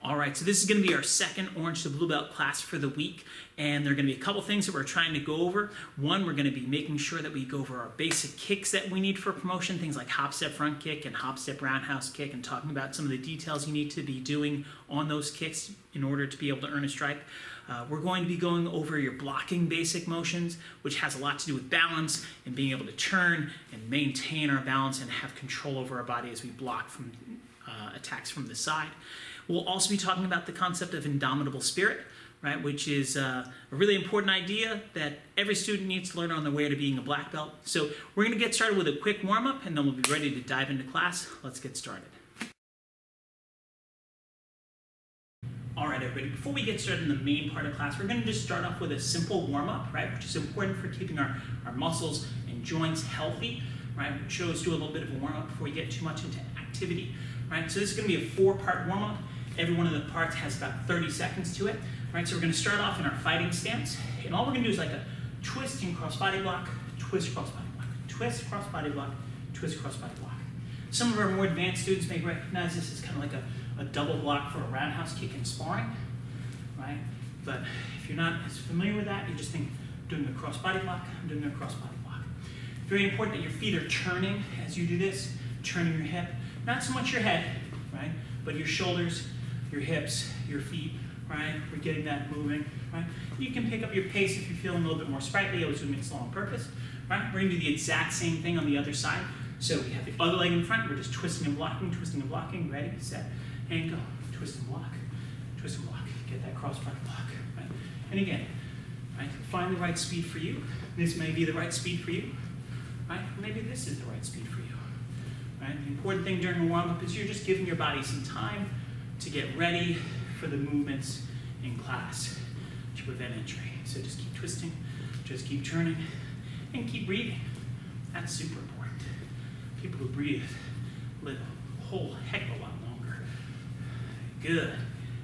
All right, so this is going to be our second Orange to Blue Belt class for the week, and there are going to be a couple things that we're trying to go over. One, we're going to be making sure that we go over our basic kicks that we need for promotion, things like hop step front kick and hop step roundhouse kick, and talking about some of the details you need to be doing on those kicks in order to be able to earn a stripe. We're going to be going over your blocking basic motions, which has a lot to do with balance and being able to turn and maintain our balance and have control over our body as we block from attacks from the side. We'll also be talking about the concept of Indomitable Spirit, right, which is a really important idea that every student needs to learn on their way to being a black belt. So we're going to get started with a quick warm-up, and then we'll be ready to dive into class. Let's get started. All right, everybody, before we get started in the main part of class, we're going to just start off with a simple warm-up, right, which is important for keeping our muscles and joints healthy, right? So let's do a little bit of a warm-up before we get too much into activity, right? So this is going to be a 4-part warm-up. Every one of the parts has about 30 seconds to it, right? So we're going to start off in our fighting stance, and all we're going to do is like a twist and cross body block, twist, cross body block, twist, cross body block, twist, cross body block. Some of our more advanced students may recognize this as kind of like a double block for a roundhouse kick in sparring, right? But if you're not as familiar with that, you just think, I'm doing a cross body block, I'm doing a cross body block. Very important that your feet are turning as you do this, turning your hip, not so much your head, right? But your shoulders, your hips, your feet, right? We're getting that moving, right? You can pick up your pace if you're feeling a little bit more sprightly. I was doing it slow on purpose, right? We're gonna do the exact same thing on the other side. So we have the other leg in front. We're just twisting and blocking. Ready, set, and go. Twist and block, twist and block. Get that cross body block, right? And again, right? Find the right speed for you. This may be the right speed for you, right? Maybe this is the right speed for you, right? The important thing during a warm-up is you're just giving your body some time to get ready for the movements in class to prevent injury. So just keep twisting, just keep turning, and keep breathing. That's super important. People who breathe live a whole heck of a lot longer. Good.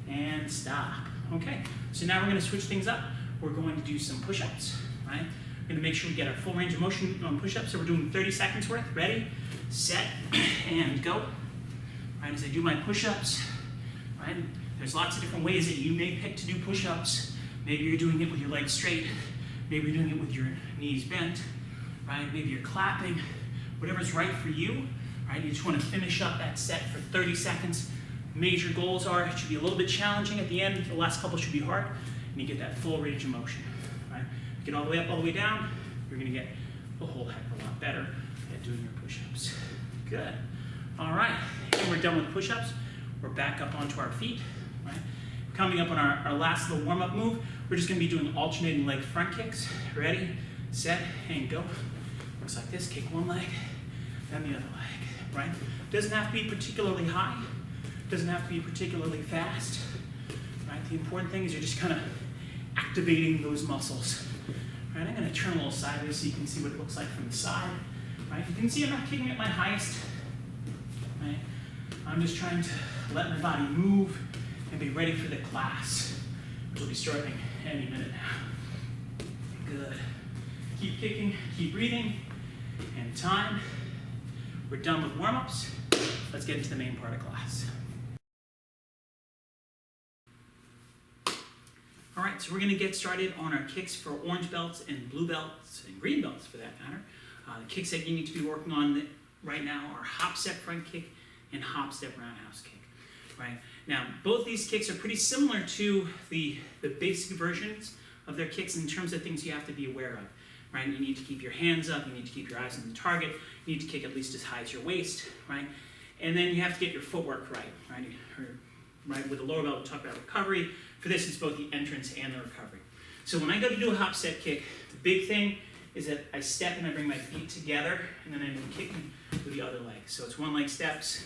And stop. Okay, so now we're going to switch things up. We're going to do some push-ups, right? We're going to make sure we get our full range of motion on push-ups. So we're doing 30 seconds worth. Ready, set, and go. Right, as I do my push-ups, right? There's lots of different ways that you may pick to do push-ups. Maybe you're doing it with your legs straight. Maybe you're doing it with your knees bent, right? Maybe you're clapping. Whatever's right for you, right? You just want to finish up that set for 30 seconds. Major goals are, it should be a little bit challenging at the end. The last couple should be hard, and you get that full range of motion, right? Get all the way up, all the way down. You're going to get a whole heck of a lot better at doing your push-ups. Good. All right, and we're done with push-ups. We're back up onto our feet, right? Coming up on our last little warm-up move, we're just going to be doing alternating leg front kicks. Ready, set, and go. Looks like this, kick one leg, then the other leg, right? Doesn't have to be particularly high, doesn't have to be particularly fast, right? The important thing is you're just kind of activating those muscles, right? I'm gonna turn a little sideways so you can see what it looks like from the side, right? You can see I'm not kicking at my highest, right? I'm just trying to let my body move and be ready for the class, which will be starting any minute now. Good. Keep kicking, keep breathing, and time. We're done with warm-ups. Let's get into the main part of class. All right, so we're going to get started on our kicks for orange belts and blue belts and green belts for that matter. The kicks that you need to be working on right now are hop step front kick and hop step roundhouse kick. Right? Now, both these kicks are pretty similar to the basic versions of their kicks in terms of things you have to be aware of. Right? You need to keep your hands up, you need to keep your eyes on the target, you need to kick at least as high as your waist, right? And then you have to get your footwork right? Right? With the lower belt, we'll talk about recovery. For this, it's both the entrance and the recovery. So when I go to do a hop step kick, the big thing is that I step and I bring my feet together, and then I'm kicking with the other leg. So it's one leg steps,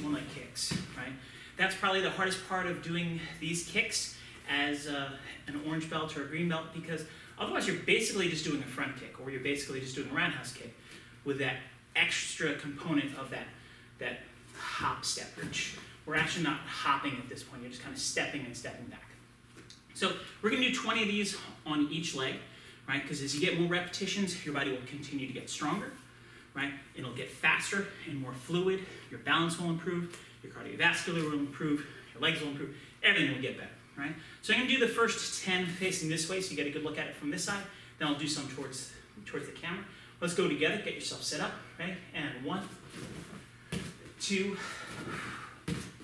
one leg kicks, right? That's probably the hardest part of doing these kicks as an orange belt or a green belt, because otherwise you're basically just doing a front kick, or you're basically just doing a roundhouse kick with that extra component of that hop step, which we're actually not hopping at this point. You're just kind of stepping and stepping back. So we're going to do 20 of these on each leg, right? Because as you get more repetitions, your body will continue to get stronger, right? It'll get faster and more fluid. Your balance will improve. Your cardiovascular will improve. Your legs will improve. everything will get better, right? So I'm gonna do the first 10 facing this way, so you get a good look at it from this side. Then I'll do some towards the camera. Let's go together, get yourself set up, ready? And 1, 2,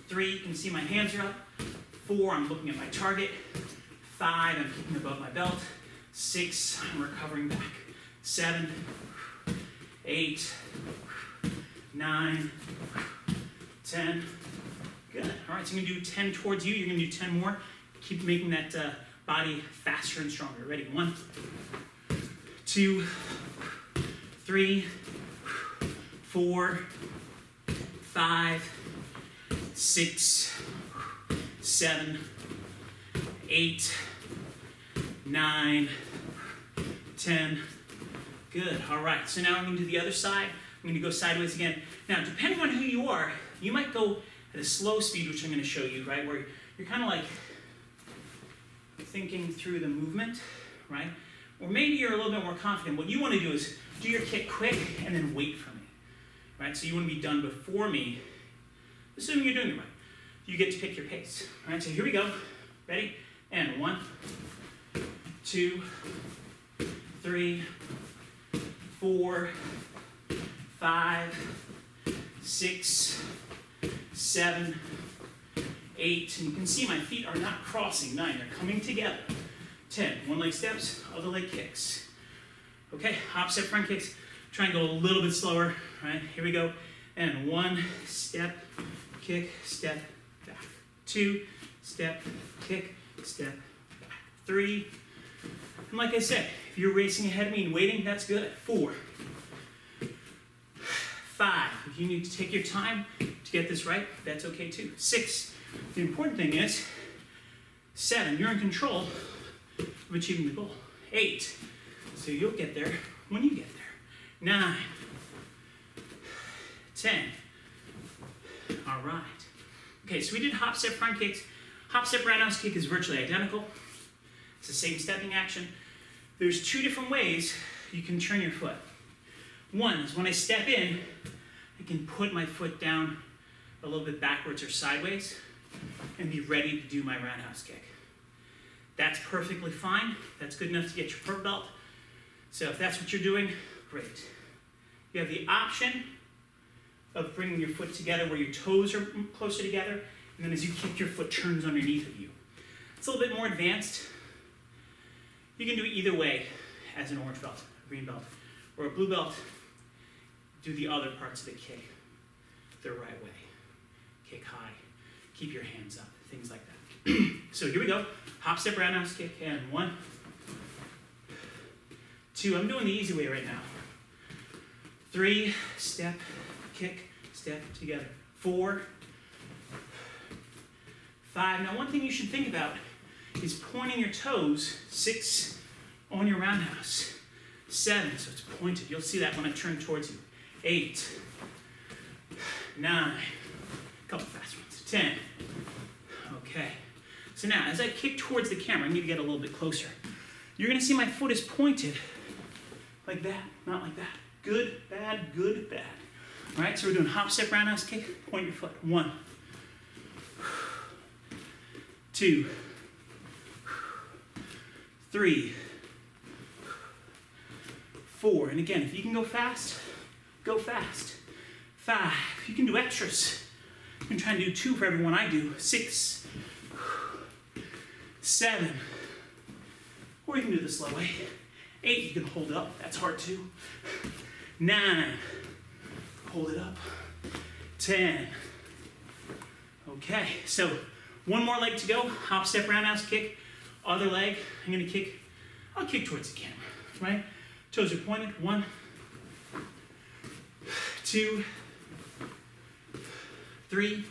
3, you can see my hands are up. 4, I'm looking at my target. 5, I'm keeping above my belt. 6, I'm recovering back. 7, 8, 9, 10. Good. All right, so you're gonna do 10 towards you. You're gonna do 10 more. Keep making that body faster and stronger. Ready? 1, 2, 3, 4, 5, 6, 7, 8, 9, 10. Good. All right. So now I'm going to do the other side. I'm going to go sideways again. Now, depending on who you are, you might go at a slow speed, which I'm going to show you, right? Where you're kind of like thinking through the movement, right? Or maybe you're a little bit more confident. What you want to do is do your kick quick and then wait for me, right? So you want to be done before me, assuming you're doing it right. You get to pick your pace, all right? So here we go. Ready? And 1, 2, 3, 4, 5, 6, 7, 8. And you can see my feet are not crossing. 9, they're coming together. 10, one leg steps, other leg kicks. Okay, opposite front kicks. Try and go a little bit slower, right? Here we go. And 1, step, kick, step, back. 2, step, kick, step, back. 3, and like I said, if you're racing ahead of me and waiting, that's good. 4, 5, if you need to take your time to get this right, that's okay too. 6, the important thing is, 7, you're in control of achieving the goal. 8, so you'll get there when you get there. 9, 10, all right. Okay, so we did hop, step, front kicks. Hop, step, roundhouse kick is virtually identical. It's the same stepping action. There's 2 different ways you can turn your foot. One is when I step in, I can put my foot down a little bit backwards or sideways and be ready to do my roundhouse kick. That's perfectly fine. That's good enough to get your purple belt. So if that's what you're doing, great. You have the option of bringing your foot together where your toes are closer together, and then as you kick, your foot turns underneath of you. It's a little bit more advanced. You can do it either way as an orange belt, a green belt, or a blue belt. Do the other parts of the kick the right way. Kick high, keep your hands up, things like that. So here we go. Hop, step, roundhouse kick, and 1, 2, I'm doing the easy way right now. 3, step, kick, step, together. 4, 5. Now one thing you should think about is pointing your toes. 6 on your roundhouse. 7, so it's pointed. You'll see that when I turn towards you. 8, 9, a couple fast ones. 10. Okay. So now, as I kick towards the camera, I need to get a little bit closer. You're going to see my foot is pointed like that, not like that. Good, bad, good, bad. All right, so we're doing hop, step, roundhouse kick. Point your foot. 1, 2, 3, 4. And again, if you can go fast, go fast. 5. You can do extras. You can try and do 2 for every one I do. 6, 7. Or you can do the slow way. 8, you can hold up. That's hard too. 9. Hold it up. 10. Okay, so one more leg to go. Hop, step, roundhouse kick. Other leg, I'm gonna kick. I'll kick towards the camera, right? Toes are pointed. 1, 2, 3,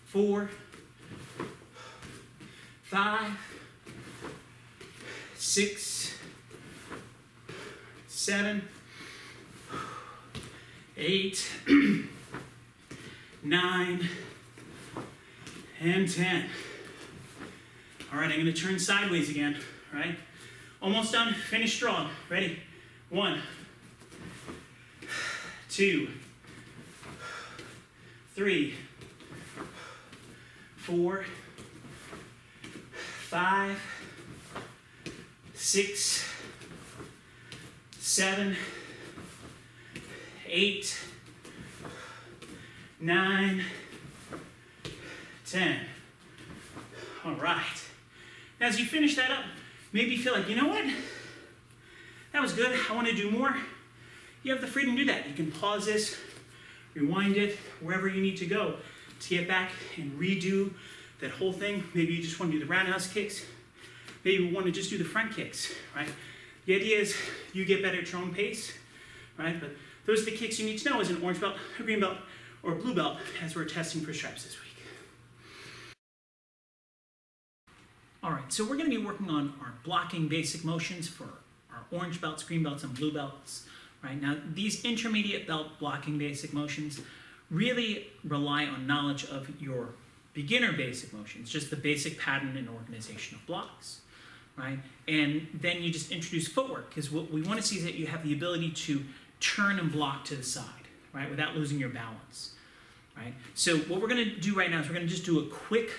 4, 5, 6, 7, 8, 9, and 10. All right, I'm going to turn sideways again, right? Almost done. Finish strong. Ready? 1, 2, 3, 4, 5, 6, 7, 8, 9, 10. All right. As you finish that up, maybe you feel like, you know what? That was good. I want to do more. You have the freedom to do that. You can pause this, rewind it, wherever you need to go to get back and redo that whole thing. Maybe you just want to do the roundhouse kicks. Maybe you want to just do the front kicks, right? The idea is you get better at your own pace, right? But those are the kicks you need to know as an orange belt, a green belt, or a blue belt as we're testing for stripes this week. All right, so we're going to be working on our blocking basic motions for our orange belts, green belts, and blue belts. Right now, these intermediate belt blocking basic motions really rely on knowledge of your beginner basic motions, just the basic pattern and organization of blocks, right? And then you just introduce footwork, because what we want to see is that you have the ability to turn and block to the side, right, without losing your balance, right? So what we're going to do right now is we're going to just do a quick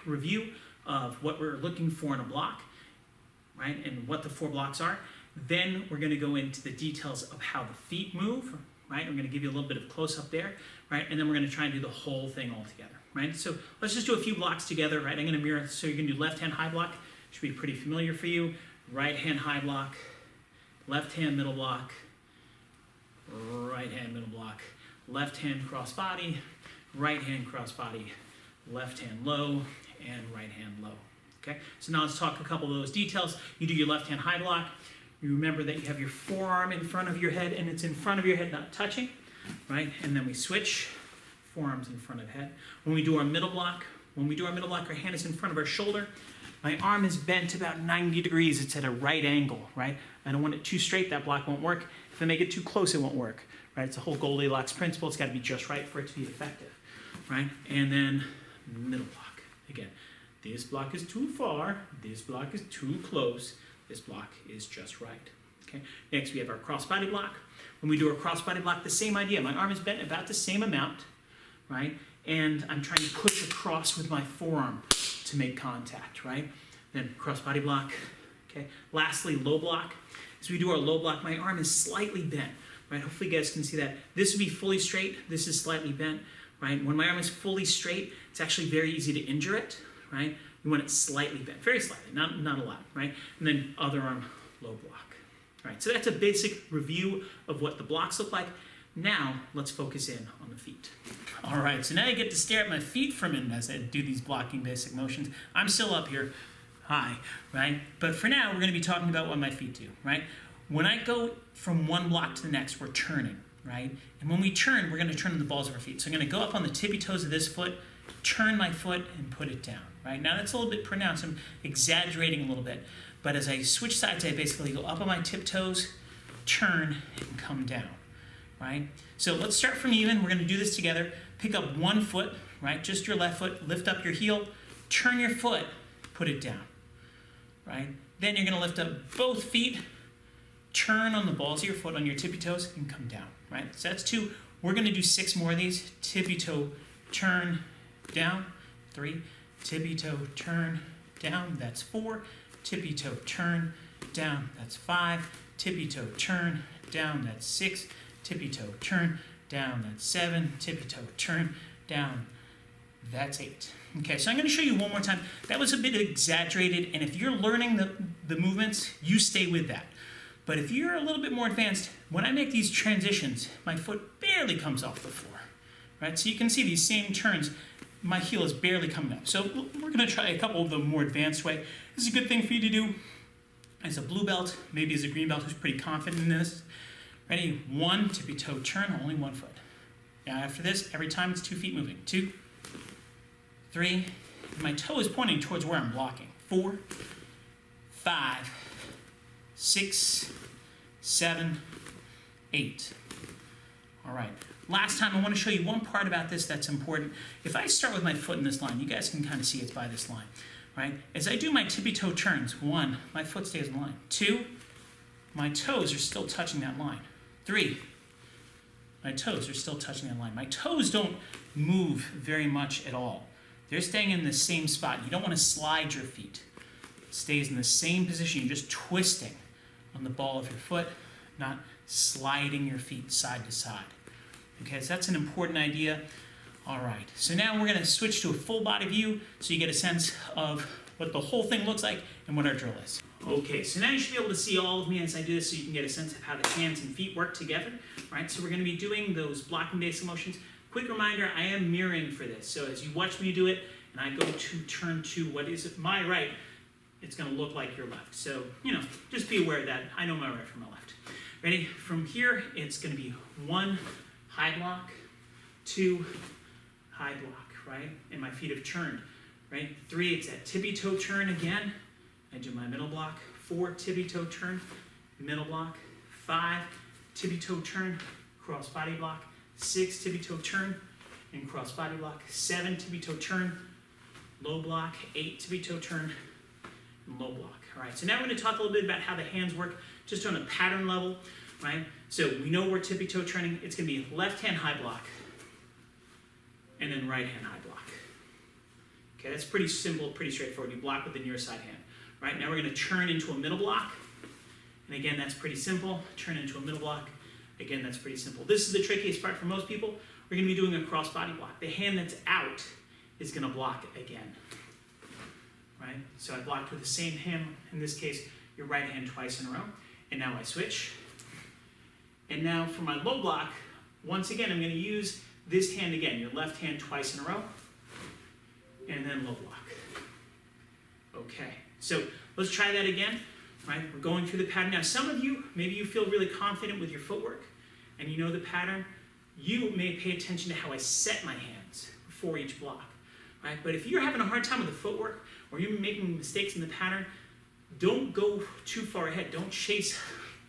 review of what we're looking for in a block, right, and what the 4 blocks are. Then we're going to go into the details of how the feet move, right? I'm going to give you a little bit of close-up there, right? And then we're going to try and do the whole thing all together, right? So let's just do a few blocks together, right? I'm going to mirror, so you're going to do left-hand high block, should be pretty familiar for you. Right-hand high block, left-hand middle block, right-hand middle block, left-hand cross body, right-hand cross body, left-hand low, and right-hand low, okay? So now let's talk a couple of those details. You do your left-hand high block. You remember that you have your forearm in front of your head, and it's in front of your head, not touching, right? And then we switch, forearms in front of head. When we do our middle block, our hand is in front of our shoulder. My arm is bent about 90 degrees. It's at a right angle, right? I don't want it too straight. That block won't work. If I make it too close, it won't work, right? It's a whole Goldilocks principle. It's got to be just right for it to be effective, right? And then middle block. Again, this block is too far. This block is too close. This block is just right, okay? Next, we have our crossbody block. When we do our crossbody block, the same idea. My arm is bent about the same amount, right? And I'm trying to push across with my forearm to make contact, right? Then crossbody block, okay? Lastly, low block. As we do our low block, my arm is slightly bent, right? Hopefully you guys can see that. This would be fully straight. This is slightly bent, right? When my arm is fully straight, it's actually very easy to injure it, right? We want it slightly bent, very slightly, not a lot, right? And then other arm, low block. All right, so that's a basic review of what the blocks look like. Now, let's focus in on the feet. All right, so now you get to stare at my feet for a minute as I do these blocking basic motions. I'm still up here high, right? But for now, we're going to be talking about what my feet do, right? When I go from one block to the next, we're turning, right? And when we turn, we're going to turn on the balls of our feet. So I'm going to go up on the tippy toes of this foot, turn my foot, and put it down, right? Now that's a little bit pronounced. I'm exaggerating a little bit. But as I switch sides, I basically go up on my tiptoes, turn, and come down, right? So let's start from even. We're going to do this together. Pick up one foot, right? Just your left foot. Lift up your heel. Turn your foot. Put it down, right? Then you're going to lift up both feet. Turn on the balls of your foot on your tippy toes and come down, right? So that's 2. We're going to do 6 more of these. Tippy toe, turn, down. 3. Tippy toe, turn, down. That's 4. Tippy toe, turn, down. That's 5. Tippy toe, turn, down. That's 6. Tippy toe, turn, down. That's 7. Tippy toe, turn, down. That's 8. Okay, so I'm going to show you one more time. That was a bit exaggerated, and if you're learning the movements, you stay with that. But if you're a little bit more advanced, when I make these transitions, my foot barely comes off the floor, right? So you can see these same turns, my heel is barely coming up. So we're going to try a couple of the more advanced way. This is a good thing for you to do as a blue belt, maybe as a green belt who's pretty confident in this. Ready? 1, tippy toe turn, only 1 foot. Now after this, every time it's 2 feet moving. 2, 3, and my toe is pointing towards where I'm blocking. 4, 5, 6, 7, 8. All right. Last time, I want to show you one part about this that's important. If I start with my foot in this line, you guys can kind of see it's by this line, right? As I do my tippy toe turns, 1, my foot stays in line. 2, my toes are still touching that line. 3, my toes are still touching that line. My toes don't move very much at all, They're staying in the same spot. You don't want to slide your feet. It stays in the same position. You're just twisting on the ball of your foot, not sliding your feet side to side. Okay, so that's an important idea. All right, so now we're going to switch to a full body view so you get a sense of what the whole thing looks like and what our drill is. Okay, so now you should be able to see all of me as I do this so you can get a sense of how the hands and feet work together. Right, so we're going to be doing those blocking basic motions. Quick reminder, I am mirroring for this. So as you watch me do it and I go to turn to what is my right, it's going to look like your left. So, just be aware of that. I know my right from my left. Ready? From here, it's going to be 1 high block, 2 high block, right? And my feet have turned, right? 3, it's that tippy-toe turn again. I do my middle block. 4, tippy-toe turn, middle block. 5, tippy-toe turn, cross body block. 6, tippy-toe turn, and cross body block. 7, tippy-toe turn, low block. 8, tippy-toe turn, and low block. All right, so now we're going to talk a little bit about how the hands work just on a pattern level, right? So we know we're tippy-toe turning. It's going to be left hand high block, and then right hand high block. Okay, that's pretty simple, pretty straightforward. You block with the near side hand. Right, now we're going to turn into a middle block. And again, that's pretty simple. Turn into a middle block. Again, that's pretty simple. This is the trickiest part for most people. We're going to be doing a cross body block. The hand that's out is going to block again. Right, so I blocked with the same hand, in this case, your right hand twice in a row. And now I switch. And now for my low block, once again, I'm going to use this hand again, your left hand twice in a row, and then low block. Okay, so let's try that again, right? We're going through the pattern. Now, some of you, maybe you feel really confident with your footwork, and you know the pattern. You may pay attention to how I set my hands before each block, right? But if you're having a hard time with the footwork, or you're making mistakes in the pattern, don't go too far ahead. Don't chase,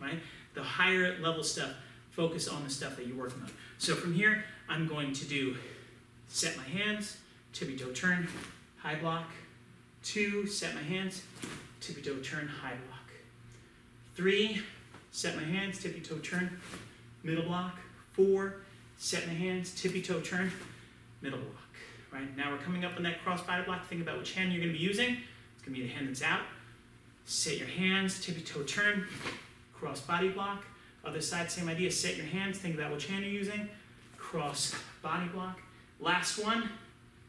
right? The higher level stuff. Focus on the stuff that you're working on. So from here, I'm going to do set my hands, tippy-toe turn, high block. 2, set my hands, tippy-toe turn, high block. 3, set my hands, tippy-toe turn, middle block. 4, set my hands, tippy-toe turn, middle block. Right, now we're coming up on that cross body block. Think about which hand you're going to be using. It's going to be the hand that's out. Set your hands, tippy-toe turn, cross body block. Other side, same idea. Set your hands, think about which hand you're using. Cross body block. Last one,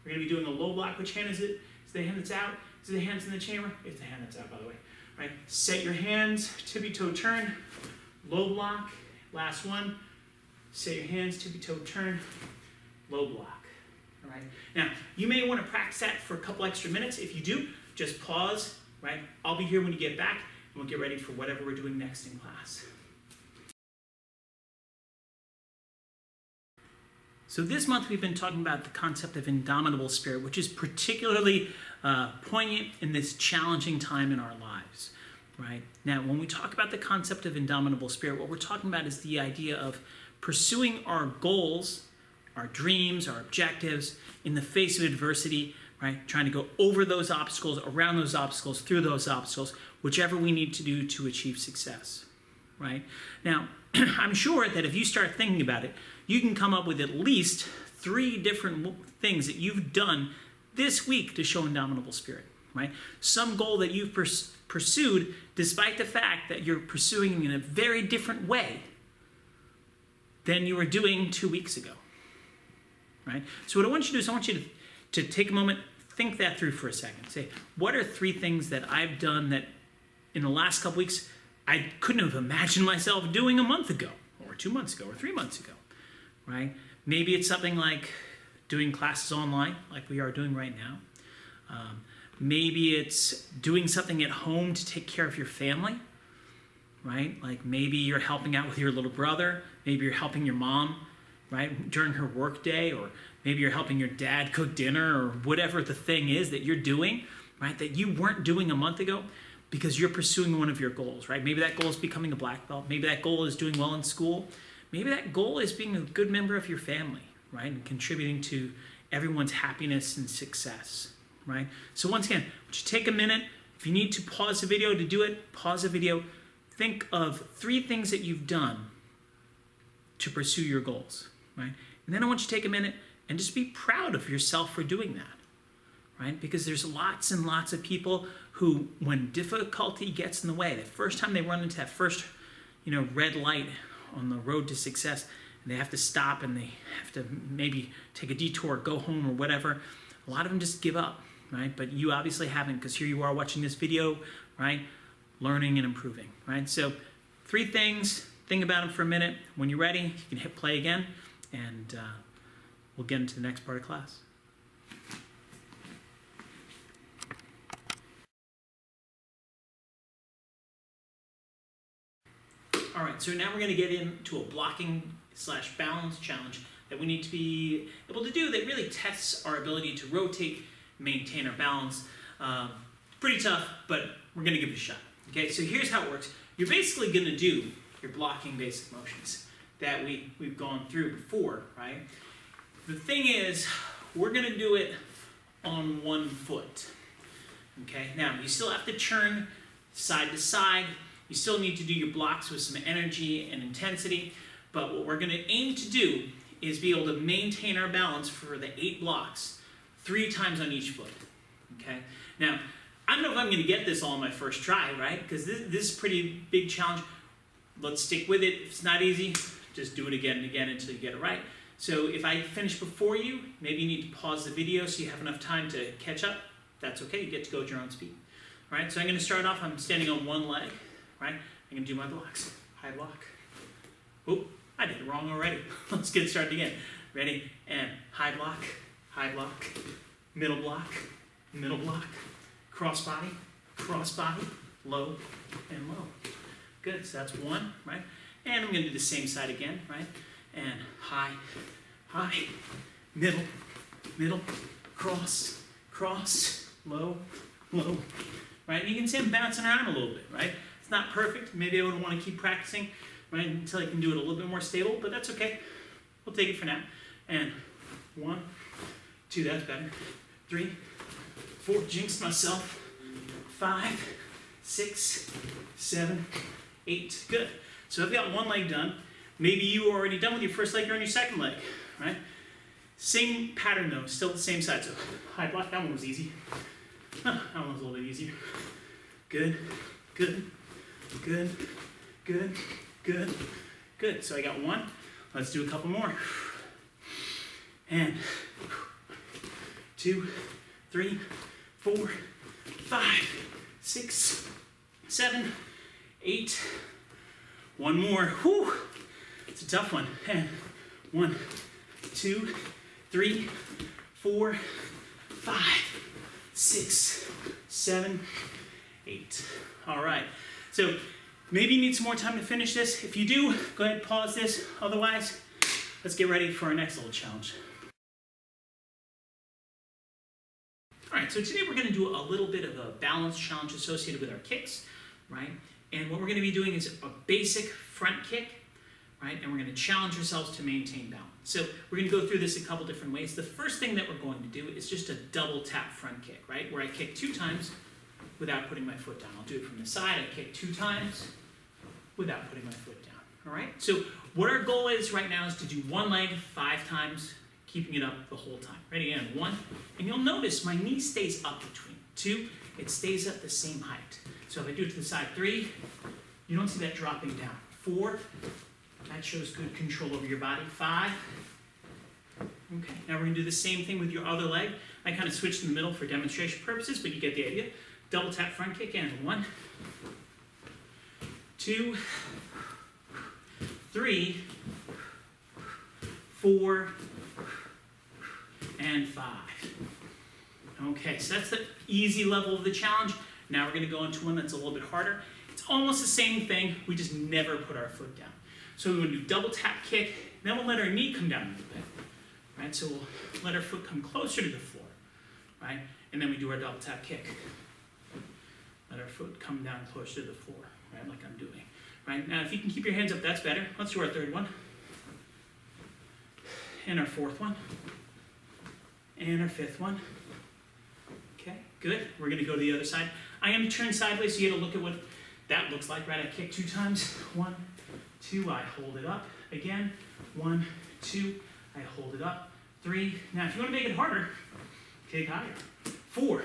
we're going to be doing a low block. Which hand is it? Is it the hand that's out? Is it the hands in the chamber? It's the hand that's out, by the way. Right? Set your hands, tippy-toe turn, low block. Last one, set your hands, tippy-toe turn, low block. All right? Now, you may want to practice that for a couple extra minutes. If you do, just pause. Right? I'll be here when you get back, and we'll get ready for whatever we're doing next in class. So this month we've been talking about the concept of Indomitable Spirit, which is particularly poignant in this challenging time in our lives, right? Now, when we talk about the concept of Indomitable Spirit, what we're talking about is the idea of pursuing our goals, our dreams, our objectives in the face of adversity, right? Trying to go over those obstacles, around those obstacles, through those obstacles, whichever we need to do to achieve success, right? Now, I'm sure that if you start thinking about it, you can come up with at least 3 different things that you've done this week to show Indomitable Spirit, right? Some goal that you've pursued despite the fact that you're pursuing in a very different way than you were doing 2 weeks ago, right? So what I want you to do is I want you to take a moment, think that through for a second. Say, what are 3 things that I've done that in the last couple weeks I couldn't have imagined myself doing a month ago, or 2 months ago, or 3 months ago, right? Maybe it's something like doing classes online, like we are doing right now. Maybe it's doing something at home to take care of your family, right? Like maybe you're helping out with your little brother, maybe you're helping your mom, right, during her work day, or maybe you're helping your dad cook dinner, or whatever the thing is that you're doing, right, that you weren't doing a month ago because you're pursuing one of your goals, right? Maybe that goal is becoming a black belt. Maybe that goal is doing well in school. Maybe that goal is being a good member of your family, right, and contributing to everyone's happiness and success, right? So once again, would you take a minute? If you need to pause the video to do it, pause the video. Think of 3 things that you've done to pursue your goals, right? And then I want you to take a minute and just be proud of yourself for doing that, right? Because there's lots and lots of people who, when difficulty gets in the way, the first time they run into that first, red light on the road to success, and they have to stop and they have to maybe take a detour, go home or whatever, a lot of them just give up, right? But you obviously haven't, because here you are watching this video, right? Learning and improving, right? So 3 things, think about them for a minute. When you're ready, you can hit play again, and we'll get into the next part of class. All right, so now we're going to get into a blocking/balance challenge that we need to be able to do that really tests our ability to rotate, maintain our balance. Pretty tough, but we're going to give it a shot. Okay, so here's how it works. You're basically going to do your blocking basic motions that we've gone through before, right? The thing is, we're going to do it on one foot. Okay, now you still have to turn side to side. You still need to do your blocks with some energy and intensity, but what we're going to aim to do is be able to maintain our balance for the 8 blocks 3 times on each foot. Okay, now I don't know if I'm going to get this all on my first try, right? Because this is a pretty big challenge. Let's stick with it. If it's not easy, just do it again and again until you get it right. So if I finish before you, maybe you need to pause the video so you have enough time to catch up. That's okay. You get to go at your own speed. All right, so I'm going to start off. I'm standing on one leg. Right? I'm going to do my blocks. High block. Oop, I did it wrong already. Let's get started again. Ready? And high block, middle block, cross body, low, and low. Good, so that's 1, right? And I'm going to do the same side again, right? And high, middle, cross, low, right? And you can see I'm bouncing around a little bit, right? Not perfect. Maybe I would want to keep practicing, right, until I can do it a little bit more stable, but that's okay. We'll take it for now. And 1, 2, that's better. 3, 4, jinxed myself. 5, 6, 7, 8. Good. So I've got one leg done. Maybe you are already done with your first leg, you're on your second leg, right? Same pattern though, still the same side. So high block, that one was easy. That one was a little bit easier. Good. Good. So I got 1. Let's do a couple more. And 2, 3, 4, 5, 6, 7, 8. One more. Whew. It's a tough one. And 1, 2, 3, 4, 5, 6, 7, 8. All right. So maybe you need some more time to finish this. If you do, go ahead and pause this. Otherwise, let's get ready for our next little challenge. All right, so today we're going to do a little bit of a balance challenge associated with our kicks, right? And what we're going to be doing is a basic front kick, right? And we're going to challenge ourselves to maintain balance. So we're going to go through this a couple different ways. The first thing that we're going to do is just a double tap front kick, right? Where I kick 2 times without putting my foot down. I'll do it from the side. I kick 2 times without putting my foot down, all right? So what our goal is right now is to do one leg 5 times, keeping it up the whole time. Ready, and 1. And you'll notice my knee stays up between. 2, it stays at the same height. So if I do it to the side, 3, you don't see that dropping down. 4, that shows good control over your body. 5, okay. Now we're gonna do the same thing with your other leg. I kind of switched in the middle for demonstration purposes, but you get the idea. Double tap front kick, and 1, 2, 3, 4, and 5. Okay, so that's the easy level of the challenge. Now we're going to go into one that's a little bit harder. It's almost the same thing, we just never put our foot down. So we're going to do double tap kick, then we'll let our knee come down a little bit. Right, so we'll let our foot come closer to the floor, right? And then we do our double tap kick. Let our foot come down closer to the floor, right, like I'm doing. Right, now if you can keep your hands up, that's better. Let's do our third one. And our fourth one. And our fifth one. Okay, good. We're gonna go to the other side. I am turned sideways, so you gotta look at what that looks like, right? I kick 2 times. 1, 2, I hold it up. Again, 1, 2, I hold it up. 3, now if you wanna make it harder, kick higher. 4.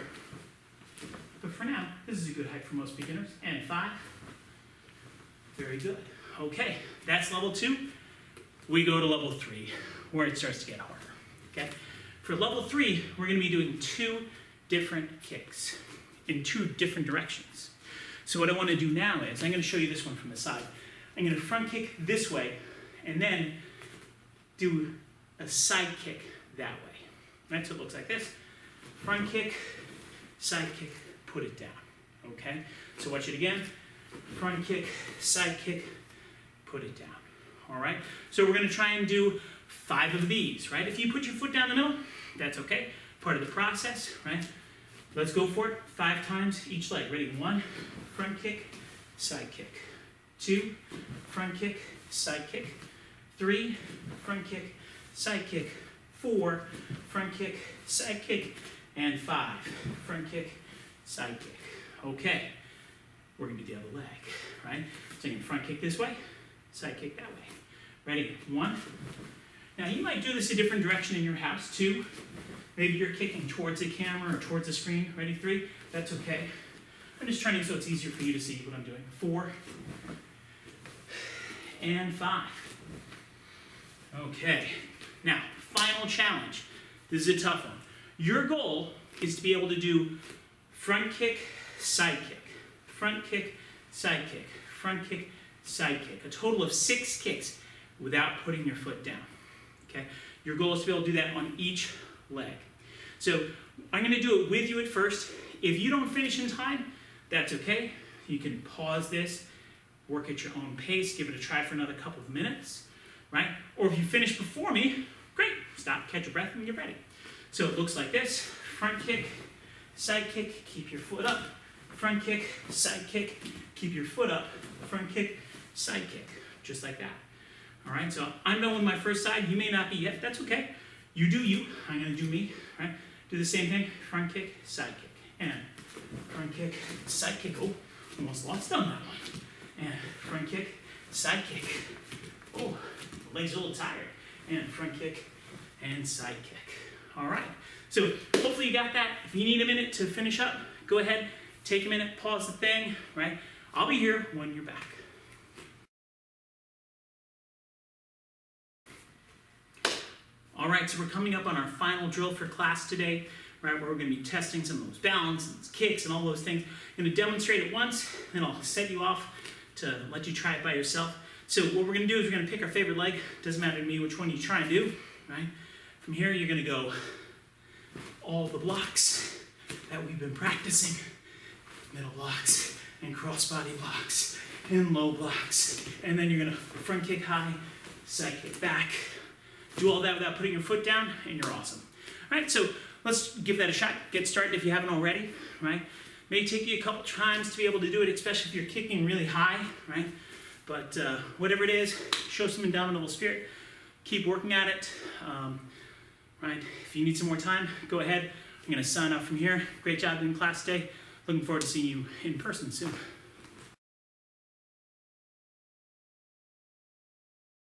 But for now, this is a good height for most beginners. And 5. Very good. Okay, that's level 2. We go to level 3, where it starts to get harder. Okay? For level 3, we're going to be doing 2 different kicks in 2 different directions. So what I want to do now is, I'm going to show you this one from the side. I'm going to front kick this way, and then do a side kick that way. Right, so it looks like this. Front kick, side kick, put it down. Okay? So watch it again. Front kick, side kick, put it down. All right? So we're going to try and do 5 of these, right? If you put your foot down the middle, that's okay. Part of the process, right? Let's go for it. 5 times each leg. Ready? 1, front kick, side kick. 2, front kick, side kick. 3, front kick, side kick. 4, front kick, side kick. And 5, front kick, side kick. Okay. We're going to do the other leg, right? So you can front kick this way, side kick that way. Ready? 1. Now you might do this a different direction in your house. 2. Maybe you're kicking towards the camera or towards the screen. Ready? 3. That's okay. I'm just turning so it's easier for you to see what I'm doing. 4. And 5. Okay. Now, final challenge. This is a tough one. Your goal is to be able to do front kick, side kick. Front kick, side kick. Front kick, side kick. A total of 6 kicks without putting your foot down. Okay? Your goal is to be able to do that on each leg. So I'm going to do it with you at first. If you don't finish in time, that's okay. You can pause this, work at your own pace, give it a try for another couple of minutes, right? Or if you finish before me, great. Stop, catch your breath, and get ready. So it looks like this. Front kick, side kick, keep your foot up. Front kick, side kick, keep your foot up. Front kick, side kick, just like that. All right, so I'm done with my first side. You may not be yet. That's okay. You do you. I'm going to do me. Right? Do the same thing. Front kick, side kick. And front kick, side kick. Oh, almost lost on that one. And front kick, side kick. Oh, the legs are a little tired. And front kick and side kick. All right. So hopefully you got that. If you need a minute to finish up, go ahead. Take a minute. Pause the thing. Right? I'll be here when you're back. All right, so we're coming up on our final drill for class today, right, where we're going to be testing some of those balance and kicks and all those things. I'm going to demonstrate it once, then I'll set you off to let you try it by yourself. So what we're going to do is we're going to pick our favorite leg. Doesn't matter to me which one you try and do, right? From here, you're going to go all the blocks that we've been practicing. Middle blocks and crossbody blocks and low blocks. And then you're going to front kick high, side kick back. Do all that without putting your foot down, and you're awesome. All right, so let's give that a shot. Get started if you haven't already, right? May take you a couple times to be able to do it, especially if you're kicking really high, right? But whatever it is, show some indomitable spirit. Keep working at it, right? If you need some more time, go ahead. I'm going to sign off from here. Great job in class today. Looking forward to seeing you in person soon.